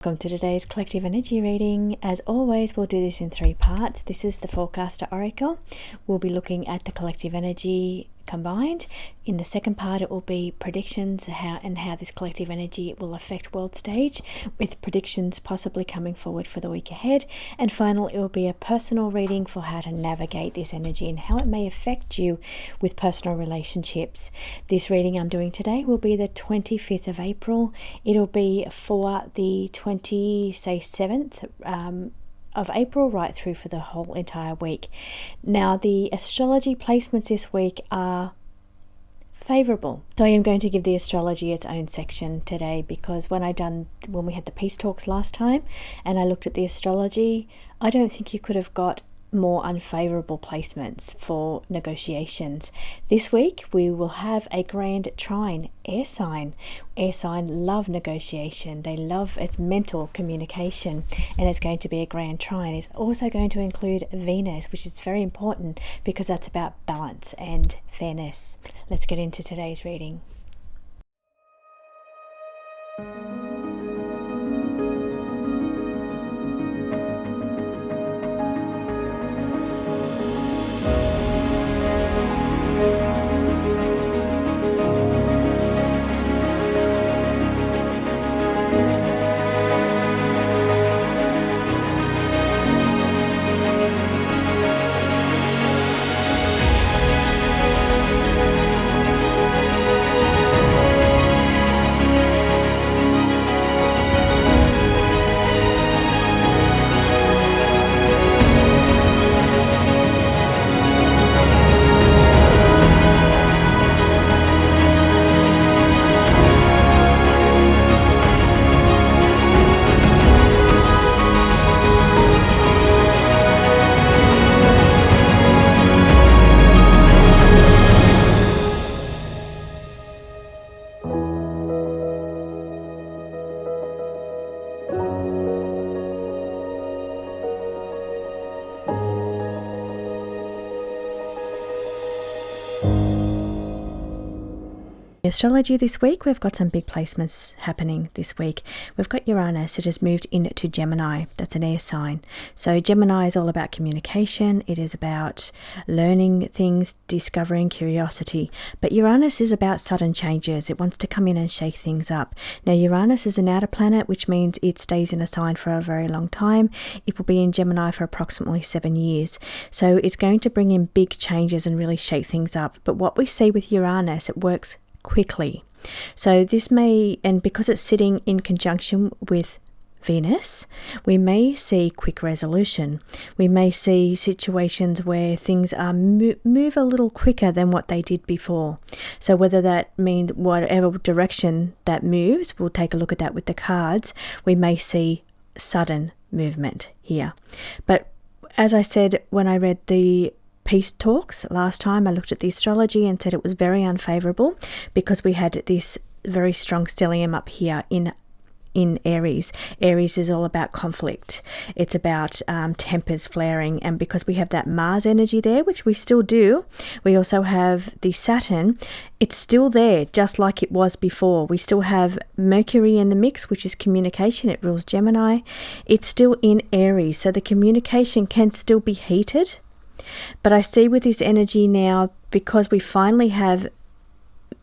Welcome to today's collective energy reading. As always, we'll do this in 3 parts. This is the Forecaster Oracle. We'll be looking at the collective energy combined. In the second part, it will be predictions how this collective energy will affect world stage, with predictions possibly coming forward for the week ahead. And finally, it will be a personal reading for how to navigate this energy and how it may affect you with personal relationships. This reading I'm doing today will be the 25th of April. It'll be for the 27th of April right through for the whole entire week. Now, the astrology placements this week are favourable. So I am going to give the astrology its own section today, because when we had the peace talks last time and I looked at the astrology, I don't think you could have got more unfavourable placements for negotiations. This week we will have a grand trine, air sign. Air sign love negotiation. They love its mental communication, and it's going to be a grand trine. It's also going to include Venus, which is very important because that's about balance and fairness. Let's get into today's reading. Astrology this week, we've got some big placements happening this week. We've got Uranus. It has moved into Gemini. That's an air sign. So Gemini is all about communication. It is about learning things, discovering curiosity. But Uranus is about sudden changes. It wants to come in and shake things up. Now, Uranus is an outer planet, which means it stays in a sign for a very long time. It will be in Gemini for approximately 7 years. So it's going to bring in big changes and really shake things up. But what we see with Uranus, it works quickly. So this may, and because it's sitting in conjunction with Venus, we may see quick resolution. We may see situations where things are move a little quicker than what they did before. So whether that means whatever direction that moves, we'll take a look at that with the cards. We may see sudden movement here. But as I said, when I read the peace talks last time, I looked at the astrology and said it was very unfavourable because we had this very strong stellium up here in Aries. Aries is all about conflict. It's about tempers flaring, and because we have that Mars energy there, which we still do, we also have the Saturn. It's still there, just like it was before. We still have Mercury in the mix, which is communication. It rules Gemini. It's still in Aries, so the communication can still be heated. But I see with this energy now, because we finally have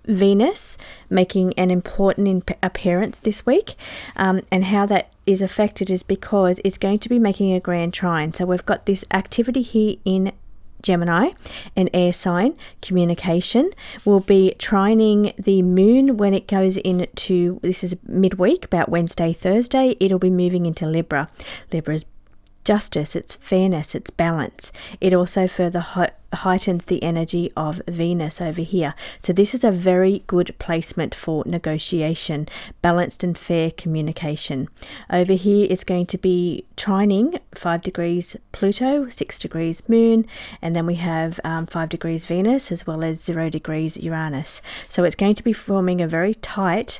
Venus making an important appearance this week, and how that is affected is because it's going to be making a grand trine. So we've got this activity here in Gemini, an air sign, communication. Will be trining the moon when it goes into, this is midweek, about Wednesday, Thursday. It'll be moving into Libra. Libra's justice, it's fairness, it's balance. It also further heightens the energy of Venus over here. So this is a very good placement for negotiation, balanced and fair communication. Over here it's going to be trining 5 degrees Pluto, 6 degrees Moon, and then we have 5 degrees Venus as well as 0 degrees Uranus. So it's going to be forming a very tight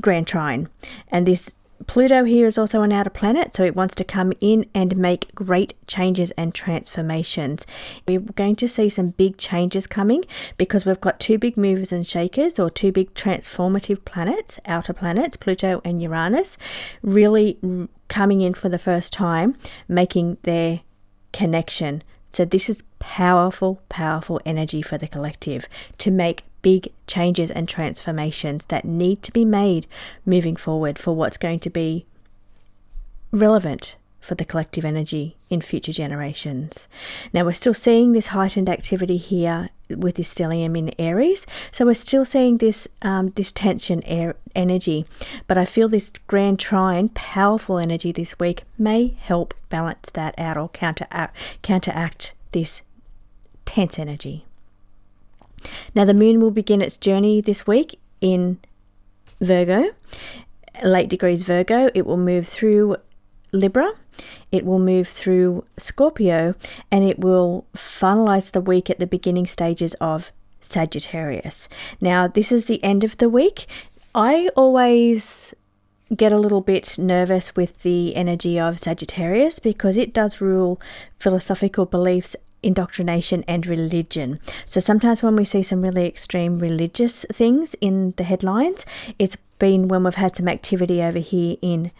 grand trine, and this Pluto here is also an outer planet, so it wants to come in and make great changes and transformations. We're going to see some big changes coming because we've got two big movers and shakers, or two big transformative planets, outer planets, Pluto and Uranus, really coming in for the first time, making their connection. So this is powerful, powerful energy for the collective to make big changes and transformations that need to be made moving forward for what's going to be relevant for the collective energy in future generations. Now, we're still seeing this heightened activity here with this stellium in Aries, so we're still seeing this tension energy, but I feel this grand trine, powerful energy this week may help balance that out or counteract this tense energy. Now, the moon will begin its journey this week in Virgo, late degrees Virgo. It will move through Libra, it will move through Scorpio, and it will finalize the week at the beginning stages of Sagittarius. Now, this is the end of the week. I always get a little bit nervous with the energy of Sagittarius because it does rule philosophical beliefs, indoctrination and religion. So sometimes when we see some really extreme religious things in the headlines, it's been when we've had some activity over here in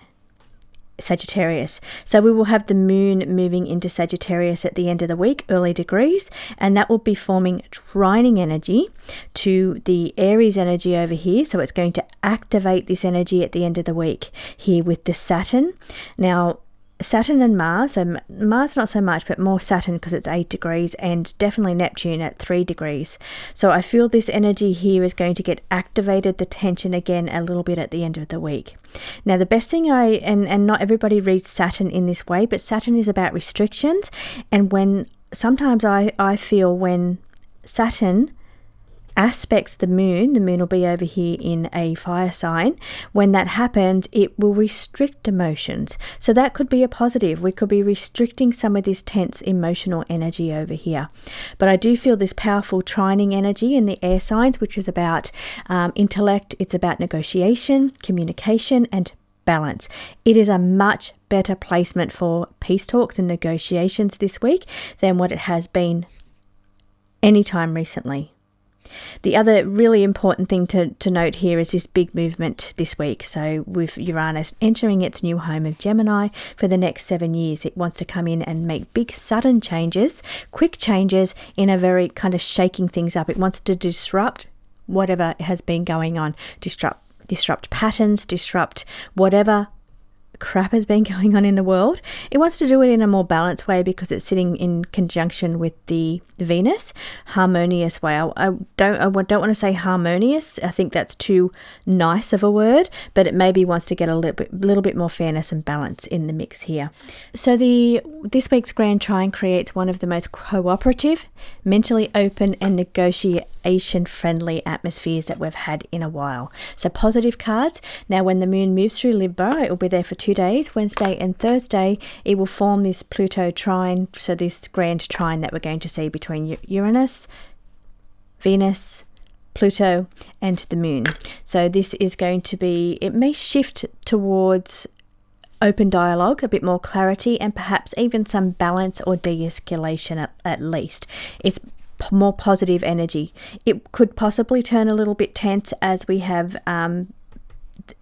Sagittarius. So we will have the moon moving into Sagittarius at the end of the week, early degrees, and that will be forming trining energy to the Aries energy over here. So it's going to activate this energy at the end of the week here with the Saturn. Now, Saturn and Mars, so Mars not so much, but more Saturn because it's 8 degrees, and definitely Neptune at 3 degrees. So I feel this energy here is going to get activated, the tension again a little bit at the end of the week. Now, the best thing and not everybody reads Saturn in this way, but Saturn is about restrictions, and sometimes I feel when Saturn aspects the moon will be over here in a fire sign. When that happens, it will restrict emotions. So that could be a positive. We could be restricting some of this tense emotional energy over here. But I do feel this powerful trining energy in the air signs, which is about intellect. It's about negotiation, communication, and balance. It is a much better placement for peace talks and negotiations this week than what it has been any time recently. The other really important thing to note here is this big movement this week. So with Uranus entering its new home of Gemini for the next 7 years, it wants to come in and make big sudden changes, quick changes in a very kind of shaking things up. It wants to disrupt whatever has been going on, disrupt patterns, disrupt whatever crap has been going on in the world. It wants to do it in a more balanced way because it's sitting in conjunction with the Venus, harmonious way. I don't want to say harmonious. I think that's too nice of a word, but it maybe wants to get a little bit more fairness and balance in the mix here. So this week's Grand Trine creates one of the most cooperative, mentally open and negotiation friendly atmospheres that we've had in a while. So positive cards. Now when the moon moves through Libra, it will be there for 2 days, Wednesday and Thursday. It will form this Pluto trine, so this grand trine that we're going to see between Uranus, Venus, Pluto and the moon. So this is going to be, it may shift towards open dialogue, a bit more clarity, and perhaps even some balance or de-escalation at least. It's more positive energy. It could possibly turn a little bit tense as we have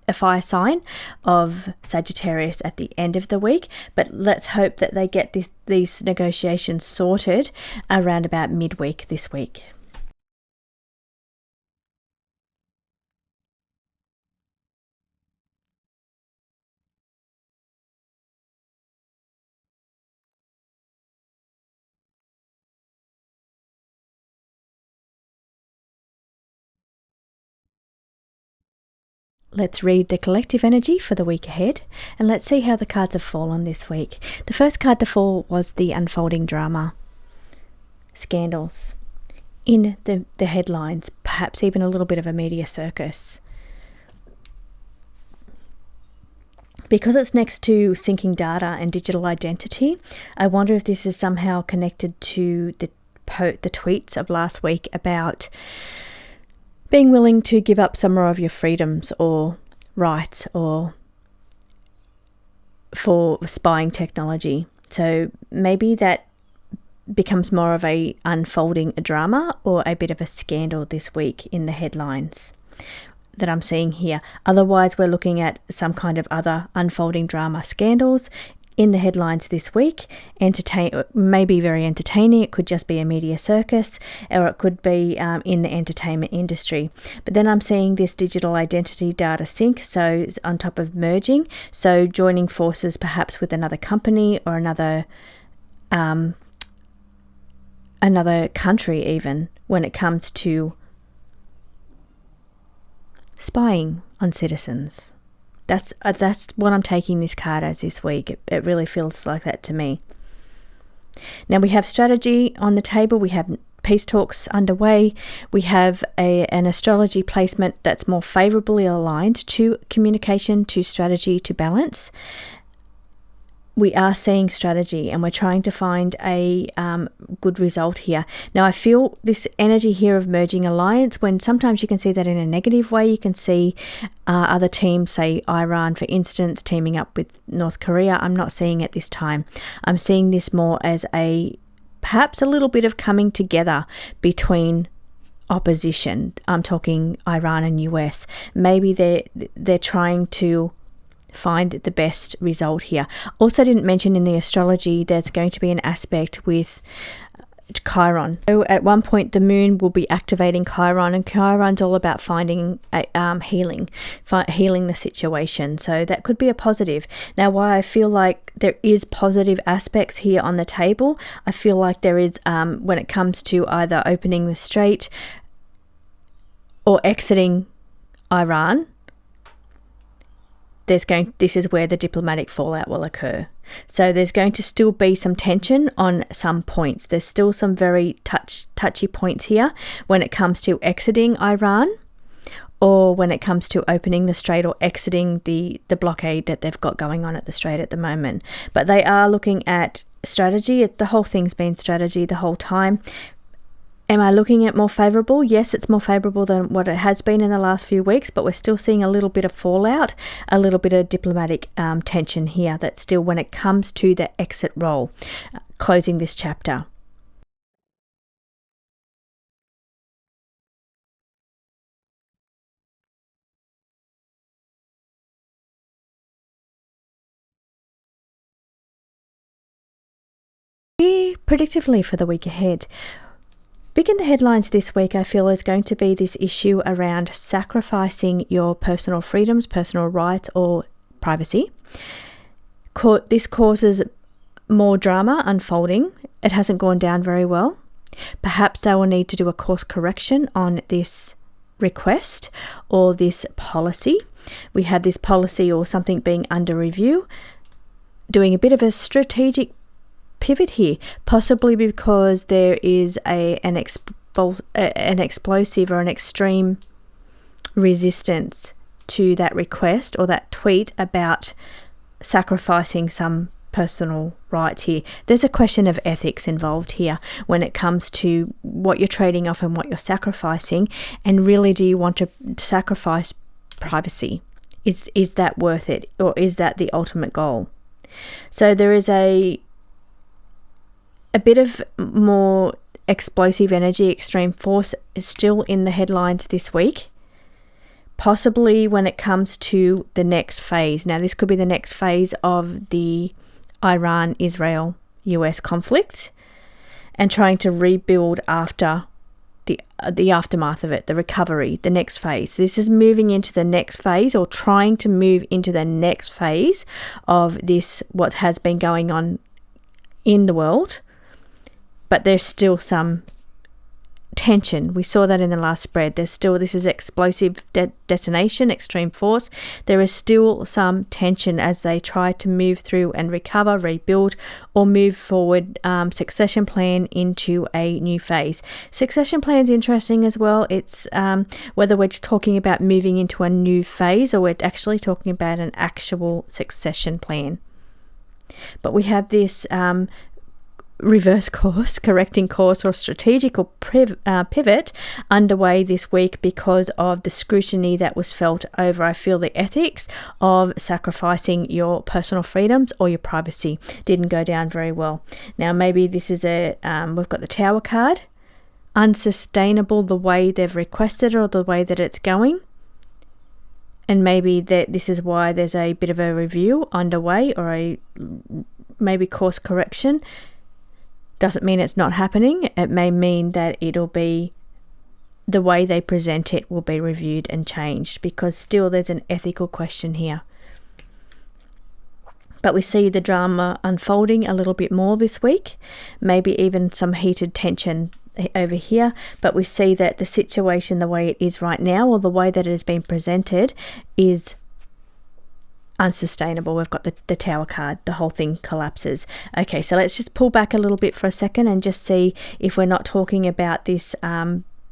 a fire sign of Sagittarius at the end of the week, but let's hope that they get these negotiations sorted around about midweek this week. Let's read the collective energy for the week ahead, and let's see how the cards have fallen this week. The first card to fall was the unfolding drama. Scandals in the headlines, perhaps even a little bit of a media circus. Because it's next to syncing data and digital identity, I wonder if this is somehow connected to the tweets of last week about being willing to give up some more of your freedoms or rights or for spying technology. So maybe that becomes more of a unfolding drama or a bit of a scandal this week in the headlines that I'm seeing here. Otherwise, we're looking at some kind of other unfolding drama scandals in the headlines this week. Maybe very entertaining. It could just be a media circus, or it could be in the entertainment industry. But then I'm seeing this digital identity data sync, so on top of merging, so joining forces perhaps with another company or another country, even when it comes to spying on citizens. That's what I'm taking this card as this week. It really feels like that to me. Now we have strategy on the table. We have peace talks underway. We have an astrology placement that's more favorably aligned to communication, to strategy, to balance. We are seeing strategy and we're trying to find a good result here. Now, I feel this energy here of merging alliance, when sometimes you can see that in a negative way. You can see other teams, say Iran, for instance, teaming up with North Korea. I'm not seeing it this time. I'm seeing this more as perhaps a little bit of coming together between opposition. I'm talking Iran and US. Maybe they're trying to find the best result here. Also didn't mention in the astrology there's going to be an aspect with Chiron. So at one point the moon will be activating Chiron, and Chiron's all about finding healing the situation. So that could be a positive. Now, why I feel like there is positive aspects here on the table, I feel like there is when it comes to either opening the strait or exiting Iran, this is where the diplomatic fallout will occur. So there's going to still be some tension on some points. There's still some very touchy points here when it comes to exiting Iran, or when it comes to opening the strait or exiting the blockade that they've got going on at the strait at the moment. But they are looking at strategy. The whole thing's been strategy the whole time. Am I looking at more favourable? Yes, it's more favourable than what it has been in the last few weeks, but we're still seeing a little bit of fallout, a little bit of diplomatic tension here. That's still when it comes to the exit role, closing this chapter. Predictively for the week ahead. Big in the headlines this week, I feel, is going to be this issue around sacrificing your personal freedoms, personal rights, or privacy. This causes more drama unfolding. It hasn't gone down very well. Perhaps they will need to do a course correction on this request or this policy. We have this policy or something being under review, doing a bit of a strategic pivot here, possibly because there is an explosive or an extreme resistance to that request or that tweet about sacrificing some personal rights here. There's a question of ethics involved here when it comes to what you're trading off and what you're sacrificing, and really, do you want to sacrifice privacy? Is that worth it, or is that the ultimate goal? So there is a bit of more explosive energy, extreme force is still in the headlines this week, possibly when it comes to the next phase. Now, this could be the next phase of the Iran-Israel-US conflict and trying to rebuild after the aftermath of it, the recovery, the next phase. This is moving into the next phase, or trying to move into the next phase of this, what has been going on in the world. But there's still some tension. We saw that in the last spread. This is explosive detonation, extreme force. There is still some tension as they try to move through and recover, rebuild, or move forward, succession plan into a new phase. Succession plan is interesting as well. It's whether we're just talking about moving into a new phase or we're actually talking about an actual succession plan. But we have this reverse course, correcting course, or strategical pivot underway this week because of the scrutiny that was felt over, I feel, the ethics of sacrificing your personal freedoms or your privacy. Didn't go down very well. Now, maybe this is we've got the Tower card, unsustainable the way they've requested or the way that it's going. And maybe that this is why there's a bit of a review underway or a maybe course correction. Doesn't mean it's not happening. It may mean that it'll be the way they present it will be reviewed and changed, because still there's an ethical question here. But we see the drama unfolding a little bit more this week, maybe even some heated tension over here, but we see that the situation the way it is right now, or the way that it has been presented, is unsustainable. We've got the Tower card, the whole thing collapses. Okay, so let's just pull back a little bit for a second and just see if we're not talking about this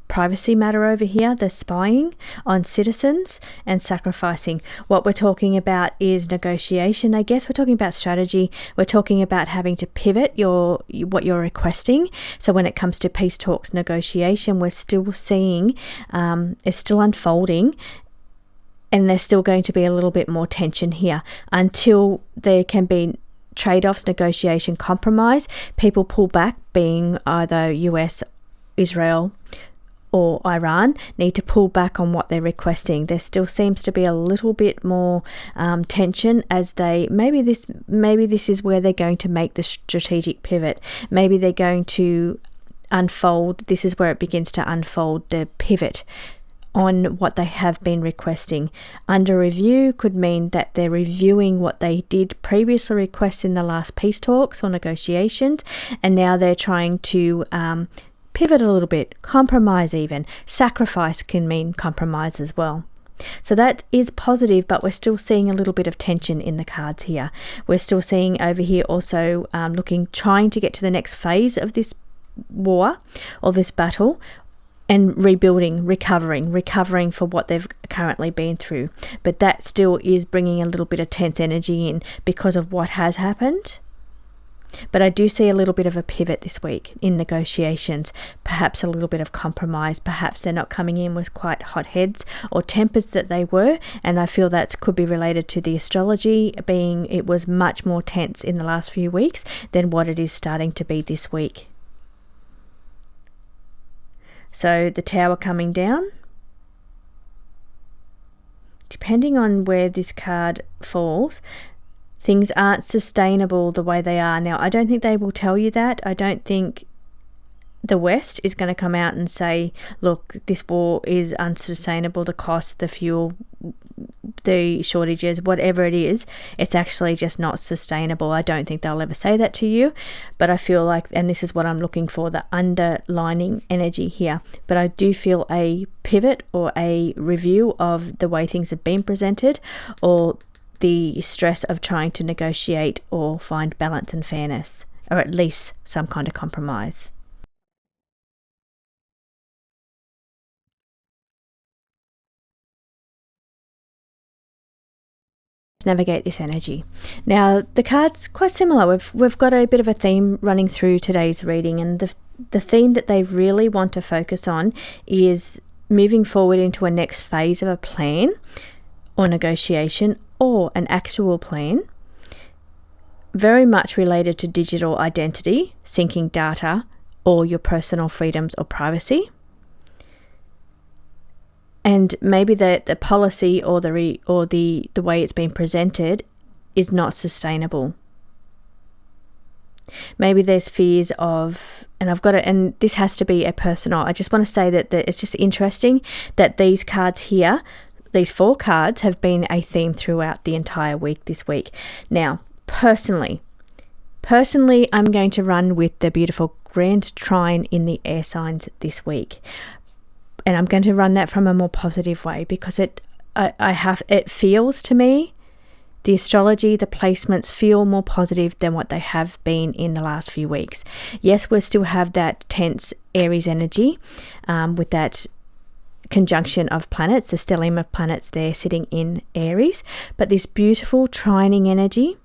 privacy matter over here, the spying on citizens and sacrificing. What we're talking about is negotiation, I guess. We're talking about strategy. We're talking about having to pivot what you're requesting. So when it comes to peace talks, negotiation, we're still seeing it's still unfolding. And there's still going to be a little bit more tension here until there can be trade-offs, negotiation, compromise. People pull back, being either US, Israel, or Iran, need to pull back on what they're requesting. There still seems to be a little bit more tension as they maybe this is where they're going to make the strategic pivot. Maybe they're going to unfold. This is where it begins to unfold, the pivot on what they have been requesting. Under review could mean that they're reviewing what they did previously request in the last peace talks or negotiations, and now they're trying to pivot a little bit, compromise even. Sacrifice can mean compromise as well. So that is positive, but we're still seeing a little bit of tension in the cards here. We're still seeing over here also trying to get to the next phase of this war or this battle, and rebuilding, recovering for what they've currently been through. But that still is bringing a little bit of tense energy in because of what has happened. But I do see a little bit of a pivot this week in negotiations, perhaps a little bit of compromise. Perhaps they're not coming in with quite hot heads or tempers that they were. And I feel that could be related to the astrology being it was much more tense in the last few weeks than what it is starting to be this week. So the Tower coming down. Depending on where this card falls, things aren't sustainable the way they are. Now, I don't think they will tell you that. I don't think the West is going to come out and say, look, this war is unsustainable, the cost, the fuel, the shortages, whatever it is, it's actually just not sustainable. I don't think they'll ever say that to you, but I feel like, and this is what I'm looking for, the underlining energy here, but I do feel a pivot or a review of the way things have been presented, or the stress of trying to negotiate or find balance and fairness, or at least some kind of compromise. Navigate this energy. Now the card's quite similar. We've got a bit of a theme running through today's reading, and the theme that they really want to focus on is moving forward into a next phase of a plan or negotiation or an actual plan, very much related to digital identity, syncing data, or your personal freedoms or privacy. And maybe the policy or the way it's been presented is not sustainable. Maybe there's fears of, and this has to be a personal. I just want to say that it's just interesting that these cards here, these 4 cards, have been a theme throughout the entire week this week. Now, personally, I'm going to run with the beautiful Grand Trine in the air signs this week. And I'm going to run that from a more positive way because it feels to me, the astrology, the placements feel more positive than what they have been in the last few weeks. Yes, we still have that tense Aries energy with that conjunction of planets, the stellium of planets there sitting in Aries, but this beautiful trining energy.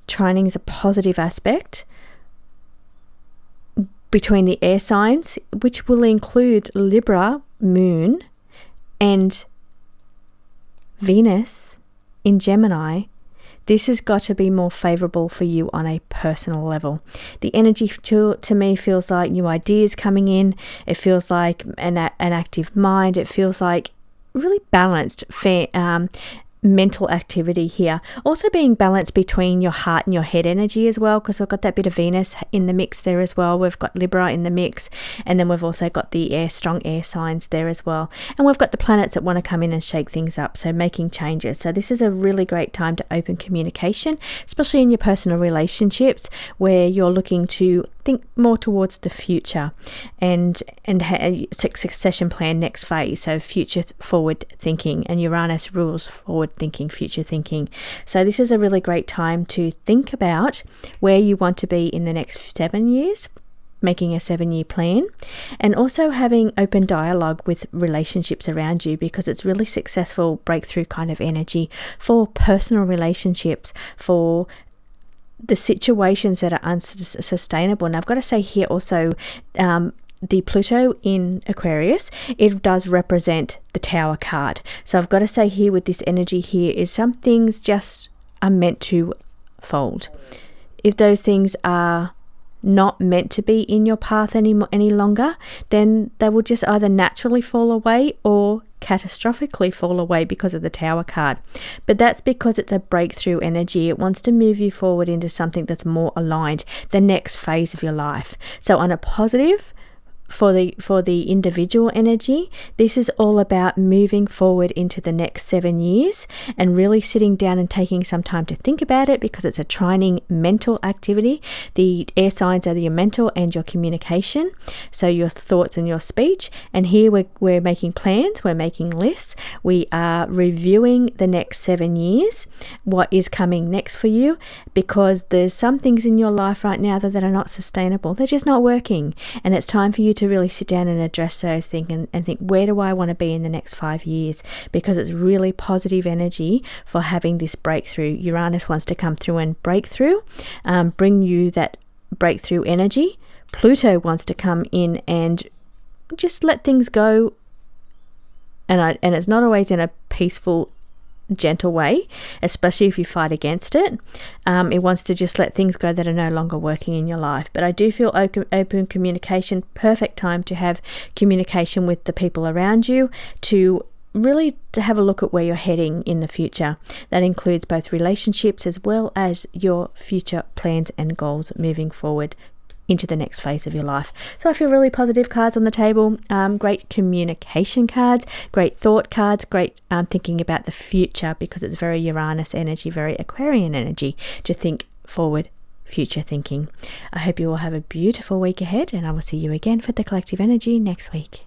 Trining is a positive aspect between the air signs, which will include Libra, Moon, and Venus in Gemini, this has got to be more favorable for you on a personal level. The energy to me feels like new ideas coming in. It feels like an active mind. It feels like really balanced, mental activity here. Also being balanced between your heart and your head energy as well, because we've got that bit of Venus in the mix there as well. We've got Libra in the mix, and then we've also got the strong air signs there as well. And we've got the planets that want to come in and shake things up, so making changes. So this is a really great time to open communication, especially in your personal relationships where you're looking to think more towards the future and succession plan, next phase. So future forward thinking, and Uranus rules forward thinking, future thinking. So this is a really great time to think about where you want to be in the next 7 years, making a 7-year plan, and also having open dialogue with relationships around you, because it's really successful breakthrough kind of energy for personal relationships, for the situations that are unsustainable. And I've got to say here also, the Pluto in Aquarius, it does represent the Tower card. So I've got to say here with this energy here is some things just are meant to fold. If those things are not meant to be in your path any longer, then they will just either naturally fall away or catastrophically fall away because of the Tower card. But that's because it's a breakthrough energy. It wants to move you forward into something that's more aligned, the next phase of your life. So on a positive, for the individual energy, this is all about moving forward into the next 7 years and really sitting down and taking some time to think about it, because it's a trining mental activity. The air signs are your mental and your communication, so your thoughts and your speech. And here we're making plans, we're making lists, we are reviewing the next 7 years, what is coming next for you, because there's some things in your life right now that are not sustainable. They're just not working, and it's time for you to really sit down and address those things and think, where do I want to be in the next 5 years? Because it's really positive energy for having this breakthrough. Uranus wants to come through and break through, bring you that breakthrough energy. Pluto wants to come in and just let things go, and it's not always in a peaceful, gentle way, especially if you fight against it. It wants to just let things go that are no longer working in your life. But I do feel open communication, perfect time to have communication with the people around you, to really to have a look at where you're heading in the future. That includes both relationships as well as your future plans and goals moving forward into the next phase of your life. So I feel really positive cards on the table, great communication cards, great thought cards, great thinking about the future, because it's very Uranus energy, very Aquarian energy to think forward, future thinking. I hope you all have a beautiful week ahead, and I will see you again for the collective energy next week.